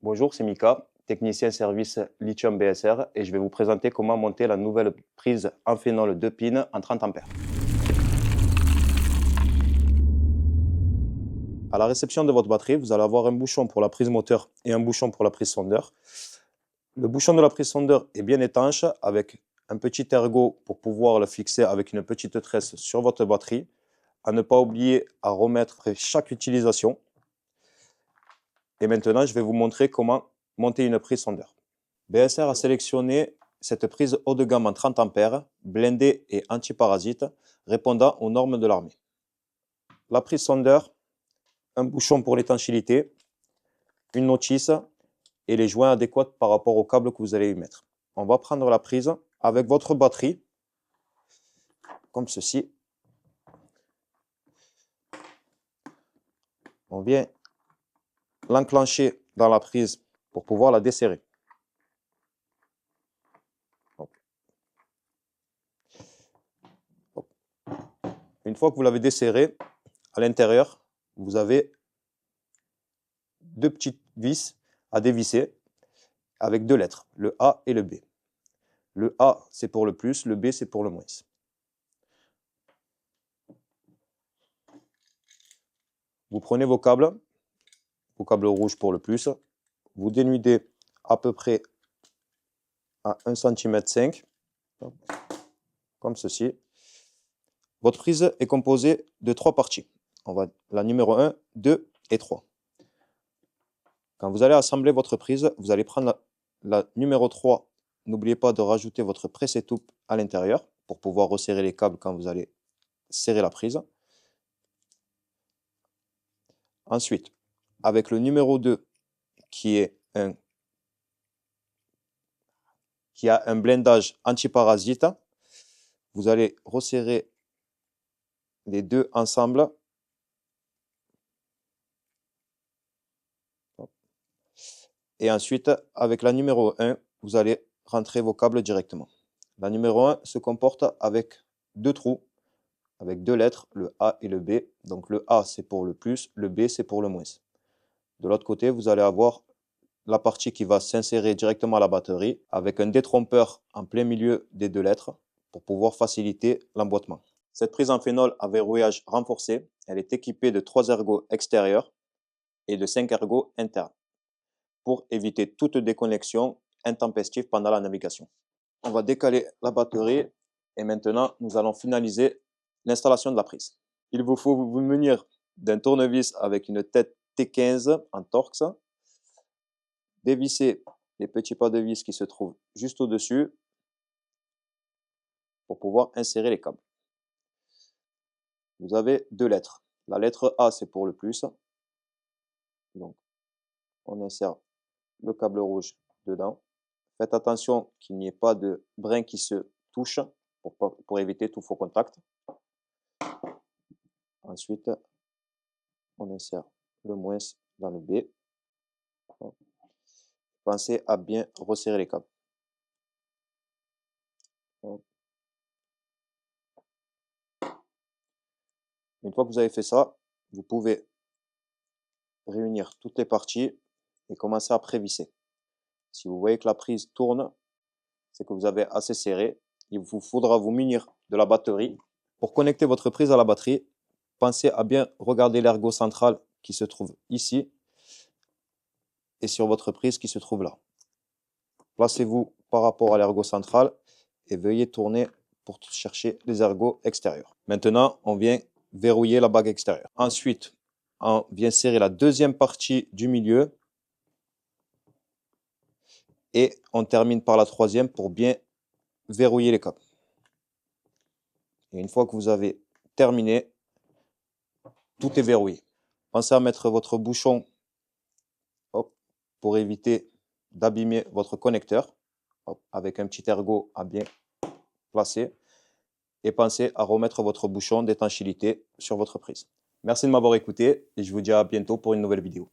Bonjour, c'est Mika, technicien service Lithium BSR et je vais vous présenter comment monter la nouvelle prise en phénol 2 pins en 30 ampères. À la réception de votre batterie, vous allez avoir un bouchon pour la prise moteur et un bouchon pour la prise sondeur. Le bouchon de la prise sondeur est bien étanche avec un petit ergot pour pouvoir le fixer avec une petite tresse sur votre batterie. À ne pas oublier à remettre après chaque utilisation. Et maintenant, je vais vous montrer comment monter une prise sondeur. BSR a sélectionné cette prise haut de gamme en 30 ampères, blindée et anti-parasite, répondant aux normes de l'armée. La prise sondeur, un bouchon pour l'étanchéité, une notice et les joints adéquats par rapport au câble que vous allez y mettre. On va prendre la prise avec votre batterie, comme ceci. On vient l'enclencher dans la prise pour pouvoir la desserrer. Une fois que vous l'avez desserré, à l'intérieur, vous avez deux petites vis à dévisser avec deux lettres, le A et le B. Le A, c'est pour le plus, le B, c'est pour le moins. Vous prenez vos câbles rouges pour le plus, vous dénudez à peu près à 1,5 cm, comme ceci. Votre prise est composée de 3 parties. La numéro 1, 2 et 3. Quand vous allez assembler votre prise, vous allez prendre la numéro 3. N'oubliez pas de rajouter votre presse-étoupe à l'intérieur pour pouvoir resserrer les câbles quand vous allez serrer la prise. Ensuite, avec le numéro 2 qui a un blindage anti-parasite, vous allez resserrer les deux ensemble. Et ensuite, avec la numéro 1, vous allez rentrer vos câbles directement. La numéro 1 se comporte avec deux trous, avec deux lettres, le A et le B. Donc le A, c'est pour le plus, le B, c'est pour le moins. De l'autre côté, vous allez avoir la partie qui va s'insérer directement à la batterie avec un détrompeur en plein milieu des deux lettres pour pouvoir faciliter l'emboîtement. Cette prise en phénol à verrouillage renforcé, elle est équipée de 3 ergots extérieurs et de 5 ergots internes pour éviter toute déconnexion intempestive pendant la navigation. On va décaler la batterie et maintenant nous allons finaliser l'installation de la prise. Il vous faut vous munir d'un tournevis avec une tête T15 en Torx, dévisser les petits pas de vis qui se trouvent juste au-dessus pour pouvoir insérer les câbles. Vous avez deux lettres. La lettre A, c'est pour le plus. Donc, on insère le câble rouge dedans. Faites attention qu'il n'y ait pas de brin qui se touche pour éviter tout faux contact. Ensuite, on insère le moins dans le B. Pensez à bien resserrer les câbles. Une fois que vous avez fait ça, vous pouvez réunir toutes les parties et commencer à prévisser. Si vous voyez que la prise tourne, c'est que vous avez assez serré. Il vous faudra vous munir de la batterie. Pour connecter votre prise à la batterie, pensez à bien regarder l'ergot central qui se trouve ici et sur votre prise qui se trouve là. Placez-vous par rapport à l'ergot central et veuillez tourner pour chercher les ergots extérieurs. Maintenant, on vient verrouiller la bague extérieure. Ensuite, on vient serrer la deuxième partie du milieu et on termine par la troisième pour bien verrouiller les câbles. Et une fois que vous avez terminé, tout est verrouillé. Pensez à mettre votre bouchon pour éviter d'abîmer votre connecteur avec un petit ergot à bien placer. Et pensez à remettre votre bouchon d'étanchéité sur votre prise. Merci de m'avoir écouté et je vous dis à bientôt pour une nouvelle vidéo.